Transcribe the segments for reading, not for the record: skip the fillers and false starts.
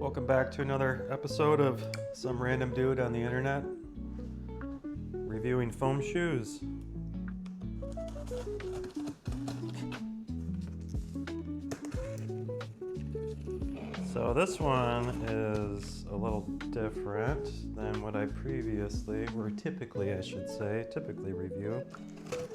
Welcome back to another episode of some random dude on the internet reviewing foam shoes. So this one is a little different than what I previously, or typically I should say, review.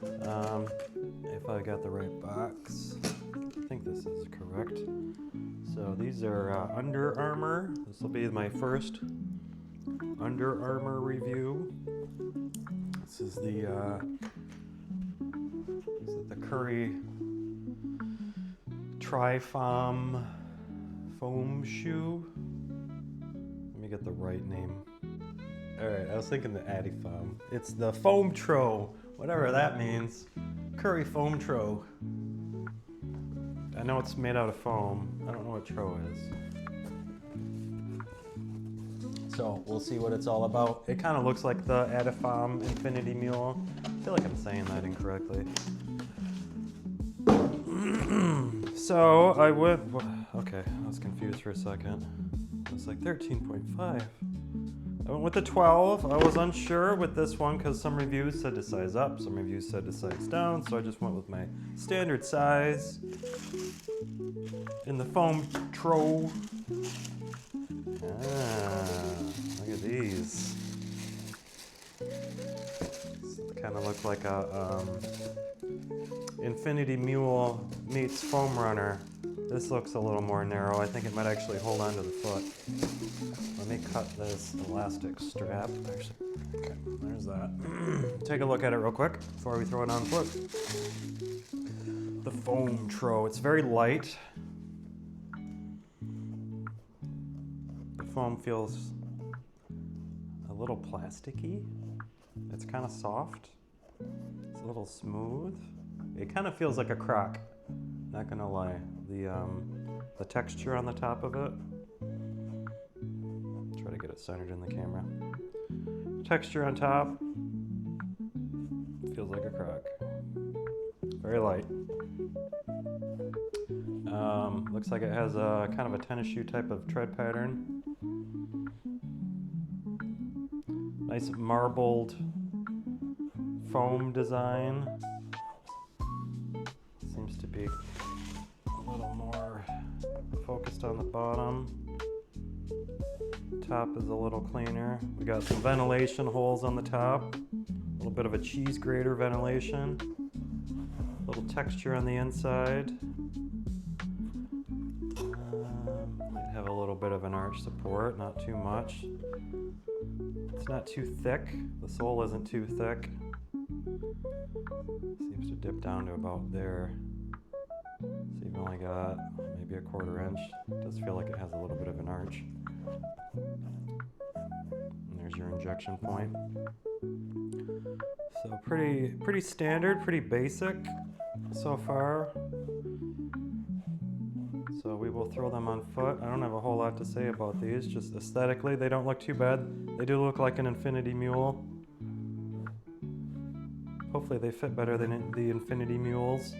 If I got the right box, I think this is correct. So these are Under Armour. This will be my first Under Armour review. This is the Curry Tri-Foam foam shoe. Let me get the right name. Alright, I was thinking the IIIfoam. It's the Foamtro, whatever that means. Curry Foamtro. I know it's made out of foam. I don't know what tro is. So we'll see what it's all about. It kind of looks like the IIInfinity Mule. I feel like I'm saying that incorrectly. So I went, okay, I was confused for a second. It was like 13.5. I went with the 12. I was unsure with this one because some reviews said to size up, some reviews said to size down, so I just went with my standard size in the Foamtro. Look at these. Kind of look like a Infinity Mule meets Foam Runner. This looks a little more narrow. I think it might actually hold on to the foot. Let me cut this elastic strap. Okay, there's that. Take a look at it real quick before we throw it on foot. The Foamtro. It's very light. The foam feels a little plasticky. It's kind of soft. It's a little smooth. It kind of feels like a Croc. Not gonna lie. The texture on the top of it. Try to get it centered in the camera. Texture on top feels like a Croc. Very light. Looks like it has a kind of a tennis shoe type of tread pattern. Nice marbled foam design. Seems to be a little more focused on the bottom. Top is a little cleaner. We got some ventilation holes on the top. A little bit of a cheese grater ventilation. A little texture on the inside. Might have a little bit of an arch support, not too much. It's not too thick. The sole isn't too thick. Seems to dip down to about there. So you've only got maybe a 1/4 inch. It does feel like it has a little bit of an arch. And there's your injection point. So pretty standard, pretty basic so far. So we will throw them on foot. I don't have a whole lot to say about these, just aesthetically they don't look too bad. They do look like an Infinity Mule. Hopefully they fit better than the Infinity Mules.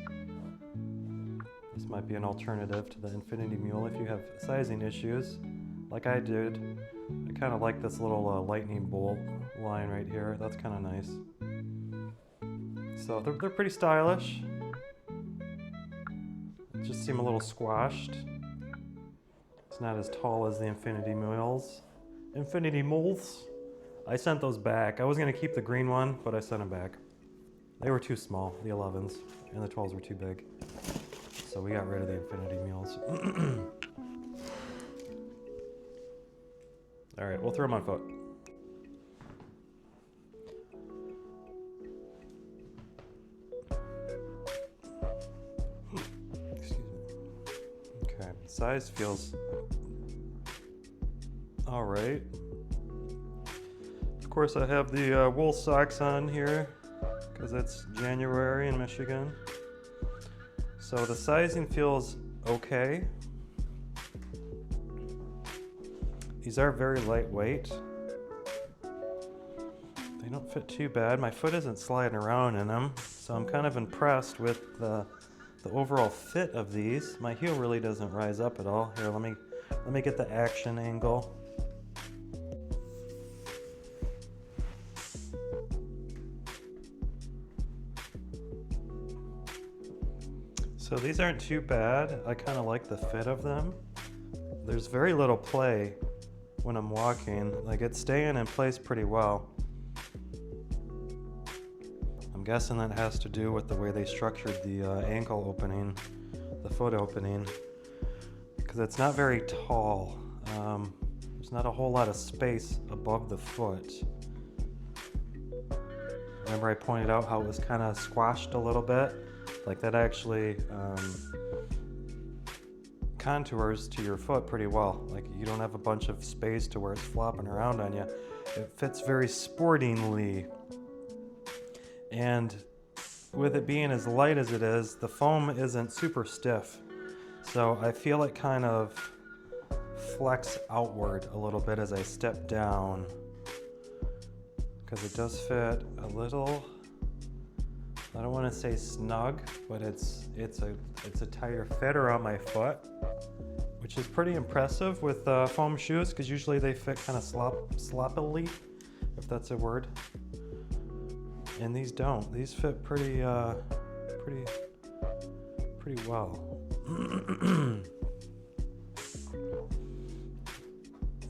This might be an alternative to the Infinity Mule if you have sizing issues, like I did. I kind of like this little lightning bolt line right here. That's kind of nice. So they're pretty stylish. They just seem a little squashed. It's not as tall as the Infinity Mules. I sent those back. I was going to keep the green one, but I sent them back. They were too small, the 11s, and the 12s were too big. So we got rid of the Infinity Mules. All right, we'll throw them on foot. Excuse me. Okay, size feels all right. Of course, I have the wool socks on here because it's January in Michigan. So the sizing feels okay. These are very lightweight. They don't fit too bad. My foot isn't sliding around in them, so I'm kind of impressed with the overall fit of these. My heel really doesn't rise up at all. Here, let me Let me get the action angle. So these aren't too bad. I kind of like the fit of them. There's very little play when I'm walking. Like, it's staying in place pretty well. I'm guessing that has to do with the way they structured the ankle opening, the foot opening, because it's not very tall. There's not a whole lot of space above the foot. Remember I pointed out how it was kind of squashed a little bit? Like, that actually contours to your foot pretty well. Like, you don't have a bunch of space to where it's flopping around on you. It fits very sportingly. And with it being as light as it is, the foam isn't super stiff. So I feel it kind of flex outward a little bit as I step down, because it does fit a little, I don't want to say snug, but it's a tighter fit around my foot, which is pretty impressive with foam shoes, because usually they fit kind of sloppily, if that's a word. And these don't. These fit pretty well.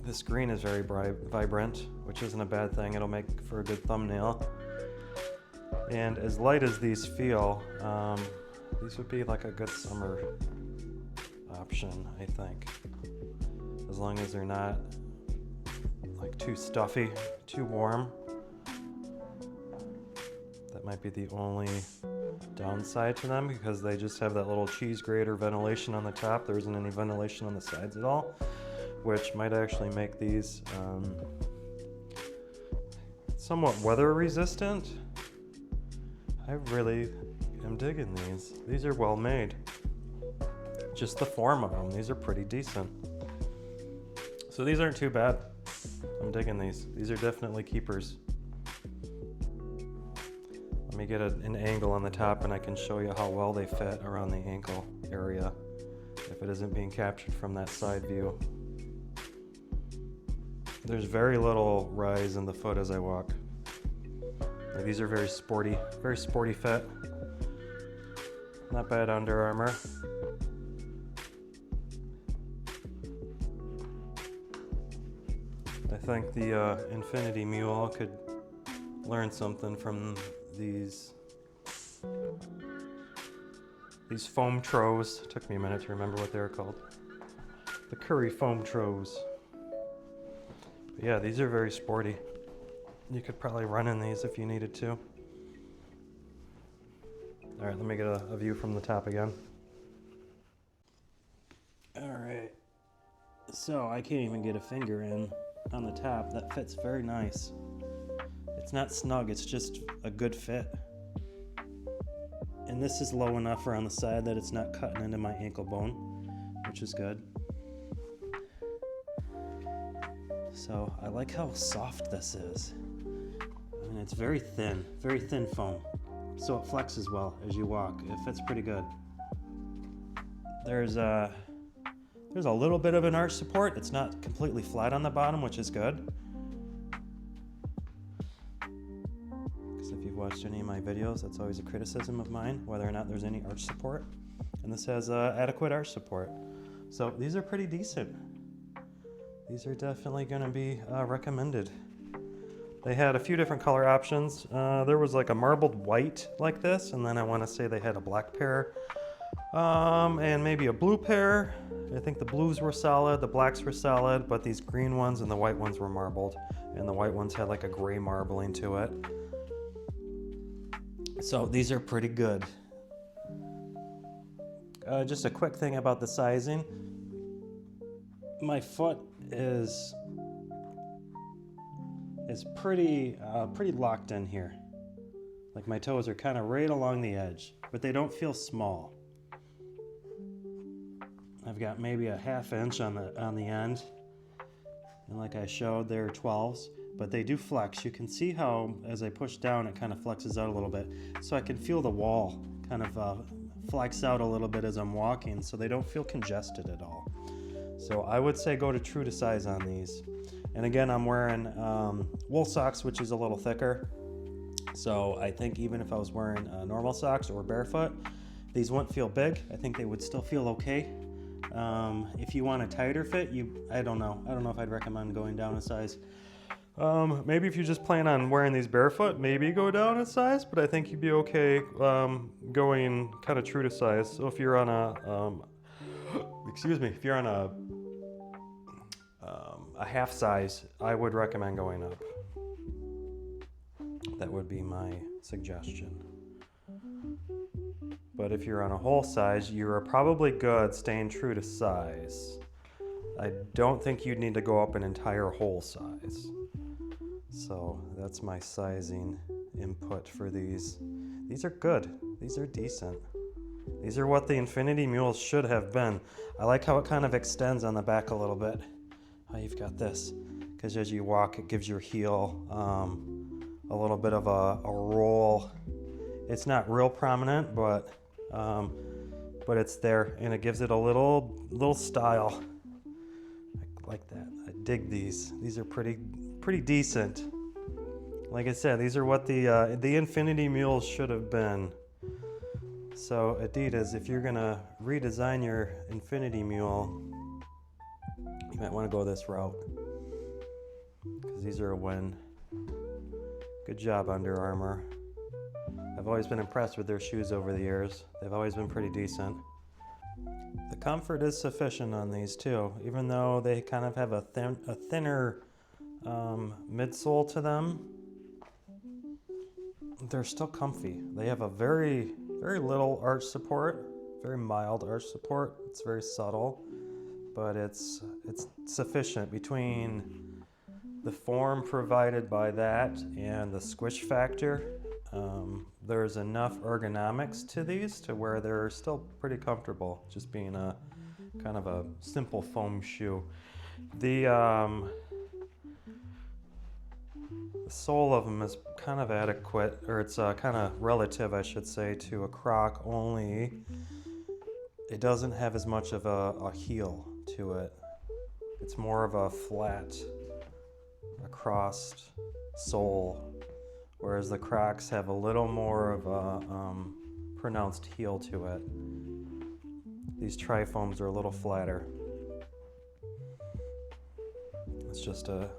This green is very vibrant, which isn't a bad thing. It'll make for a good thumbnail. And as light as these feel, these would be like a good summer option, I think. As long as they're not like too stuffy, too warm. That might be the only downside to them, because they just have that little cheese grater ventilation on the top. There isn't any ventilation on the sides at all, which might actually make these somewhat weather resistant. I really am digging these. These are well made. Just the form of them, these are pretty decent. So these aren't too bad. I'm digging these. These are definitely keepers. Let me get an angle on the top and I can show you how well they fit around the ankle area if it isn't being captured from that side view. There's very little rise in the foot as I walk. Like, these are very sporty fit. Not bad Under Armour. I think the IIInfinity Mule could learn something from these Foamtros. Took me a minute to remember what they were called. The Curry Foamtros. But yeah, these are very sporty. You could probably run in these if you needed to. All right, let me get a view from the top again. All right, so I can't even get a finger in on the top. That fits very nice. It's not snug, it's just a good fit. And this is low enough around the side that it's not cutting into my ankle bone, which is good. So I like how soft this is. And it's very thin foam. So it flexes well as you walk. It fits pretty good. There's a little bit of an arch support. It's not completely flat on the bottom, which is good. If you've watched any of my videos, that's always a criticism of mine, whether or not there's any arch support. And this has adequate arch support. So these are pretty decent. These are definitely going to be recommended. They had a few different color options. There was like a marbled white like this, and then I want to say they had a black pair, and maybe a blue pair. I think the blues were solid, the blacks were solid, but these green ones and the white ones were marbled, and the white ones had like a gray marbling to it. So these are pretty good. Just a quick thing about the sizing. My foot is pretty locked in here. Like, my toes are kind of right along the edge, but they don't feel small. I've got maybe a ½ inch on the end, and like I showed, they're 12s, but they do flex. You can see how as I push down, it kind of flexes out a little bit, so I can feel the wall kind of flex out a little bit as I'm walking, so they don't feel congested at all. So I would say go to true to size on these. And again, I'm wearing wool socks, which is a little thicker. So I think even if I was wearing normal socks or barefoot, these wouldn't feel big. I think they would still feel okay. If you want a tighter fit, I don't know if I'd recommend going down a size. Maybe if you just plan on wearing these barefoot, maybe go down a size, but I think you'd be okay going kind of true to size. So if you're on a, if you're on a half size, I would recommend going up. That would be my suggestion. But if you're on a whole size, you're probably good staying true to size. I don't think you'd need to go up an entire whole size. So that's my sizing input for these. These are good. These are decent. These are what the Infinity Mules should have been. I like how it kind of extends on the back a little bit. How you've got this. Because as you walk, it gives your heel a little bit of a roll. It's not real prominent, but it's there, and it gives it a little style. I like that. I dig these. These are pretty decent. Like I said, these are what the Infinity Mules should have been. So Adidas, if you're gonna redesign your Infinity Mule, you might want to go this route, because these are a win. Good job, Under Armour. I've always been impressed with their shoes over the years. They've always been pretty decent. The comfort is sufficient on these too, even though they kind of have a thinner midsole to them. They're still comfy. They have a very little arch support, very mild arch support. It's very subtle, but it's sufficient between the form provided by that and the squish factor. There's enough ergonomics to these to where they're still pretty comfortable, just being a kind of a simple foam shoe. The sole of them is kind of adequate, or it's kind of relative, I should say, to a Croc, only it doesn't have as much of a heel to it. It's more of a flat, crossed sole, whereas the Crocs have a little more of a pronounced heel to it. These tri-foams are a little flatter. It's just a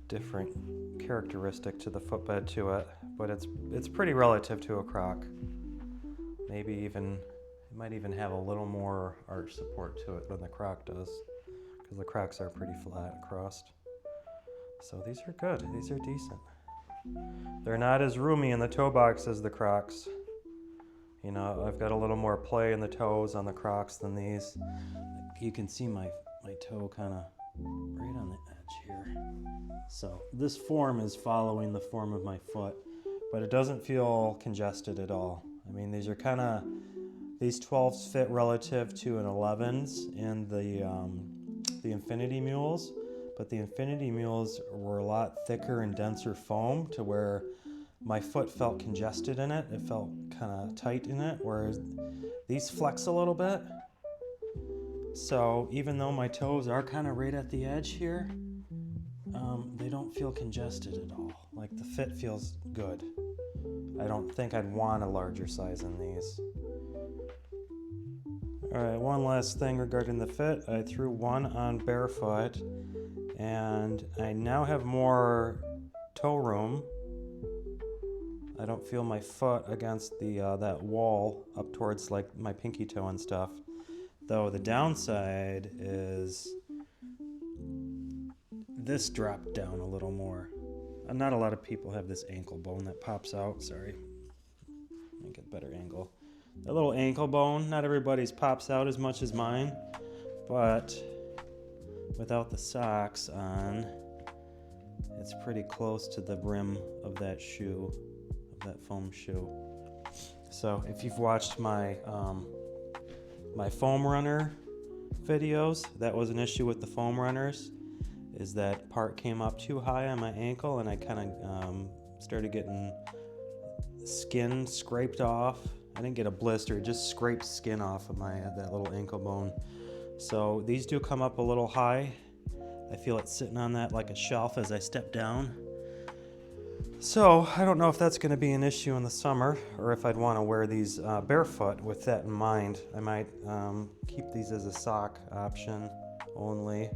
different characteristic to the footbed to it, but it's pretty relative to a Croc. Maybe even, it might even have a little more arch support to it than the Croc does, because the Crocs are pretty flat crossed. So these are good. These are decent. They're not as roomy in the toe box as the Crocs. You know, I've got a little more play in the toes on the Crocs than these. You can see my toe kind of right on the edge here. So this form is following the form of my foot, but it doesn't feel congested at all. I mean, these are kind of, these 12s fit relative to an 11s in the Infinity Mules. But the Infinity Mules were a lot thicker and denser foam to where my foot felt congested in it. It felt kind of tight in it, whereas these flex a little bit. So even though my toes are kind of right at the edge here, they don't feel congested at all. Like the fit feels good. I don't think I'd want a larger size in these. All right, one last thing regarding the fit. I threw one on barefoot, and I now have more toe room. I don't feel my foot against the that wall up towards like my pinky toe and stuff. Though the downside is this dropped down a little more. Not a lot of people have this ankle bone that pops out. Sorry, let me get a better angle. That little ankle bone, not everybody's pops out as much as mine, but without the socks on, it's pretty close to the rim of that shoe, of that foam shoe. So if you've watched my my foam runner videos, that was an issue with the foam runners, is that part came up too high on my ankle, and I kind of started getting skin scraped off. I didn't get a blister, it just scraped skin off of my that little ankle bone. So these do come up a little high. I feel it sitting on that like a shelf as I step down. So I don't know if that's going to be an issue in the summer or if I'd want to wear these barefoot with that in mind. I might keep these as a sock option only,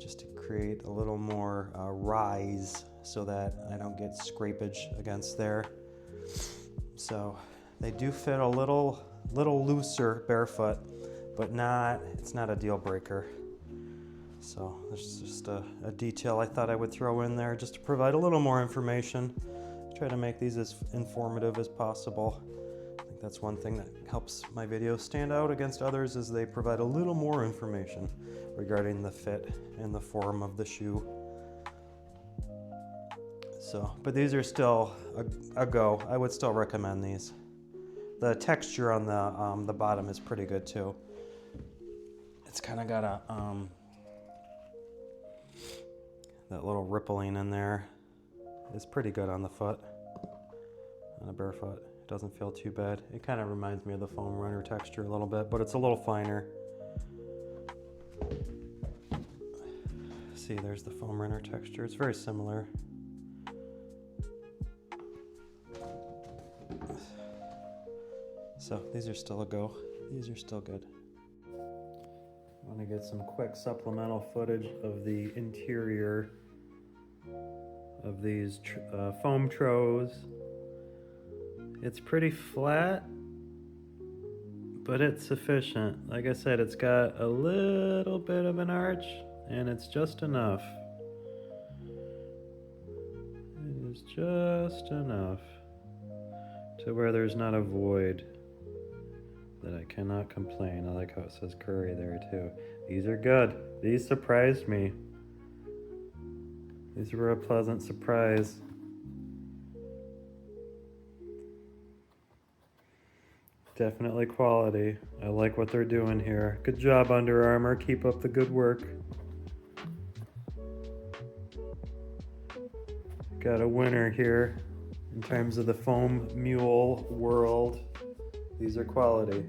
just to create a little more rise so that I don't get scrapage against there. So they do fit a little looser barefoot, but it's not a deal breaker. So there's just a detail I thought I would throw in there just to provide a little more information. Try to make these as informative as possible. I think that's one thing that helps my videos stand out against others, is they provide a little more information regarding the fit and the form of the shoe. So, but these are still a go. I would still recommend these. The texture on the bottom is pretty good too. It's kind of got a that little rippling in there is pretty good on the foot, on a barefoot. It doesn't feel too bad. It kind of reminds me of the foam runner texture a little bit, but it's a little finer. See, there's the foam runner texture. It's very similar. So these are still a go. These are still good. I want to get some quick supplemental footage of the interior of these Foamtros. It's pretty flat, but it's sufficient. Like I said, it's got a little bit of an arch, and it's just enough. It is just enough to where there's not a void that I cannot complain. I like how it says curry there too. These are good. These surprised me. These were a pleasant surprise. Definitely quality. I like what they're doing here. Good job, Under Armour. Keep up the good work. Got a winner here in terms of the foam mule world. These are quality.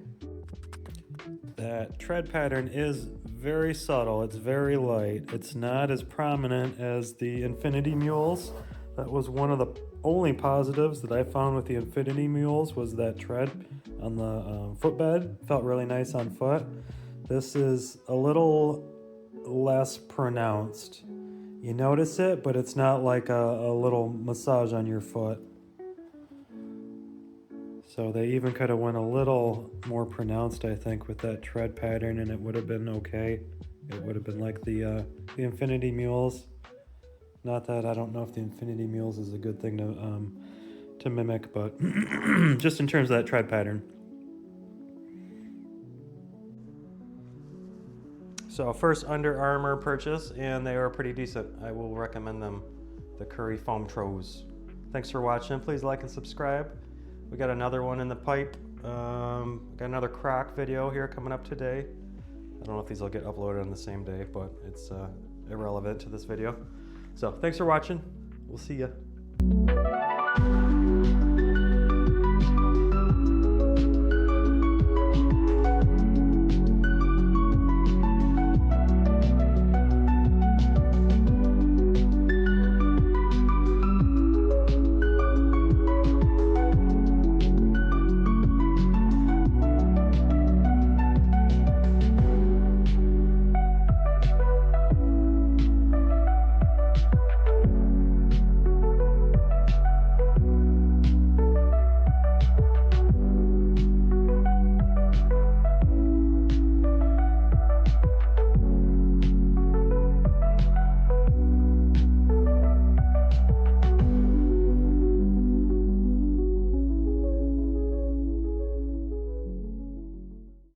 That tread pattern is very subtle. It's very light. It's not as prominent as the Infinity Mules. That was one of the only positives that I found with the Infinity Mules, was that tread on the footbed. Felt really nice on foot. This is a little less pronounced. You notice it, but it's not like a little massage on your foot. So they even could have went a little more pronounced, I think, with that tread pattern, and it would have been okay. It would have been like the Infinity Mules. Not that I don't know if the Infinity Mules is a good thing to mimic, but just in terms of that tread pattern. So first Under Armour purchase, and they are pretty decent. I will recommend them, the Curry Foamtros. Thanks for watching. Please like and subscribe. We got another one in the pipe. Got another Croc video here coming up today. I don't know if these will get uploaded on the same day, but it's irrelevant to this video. So thanks for watching. We'll see ya.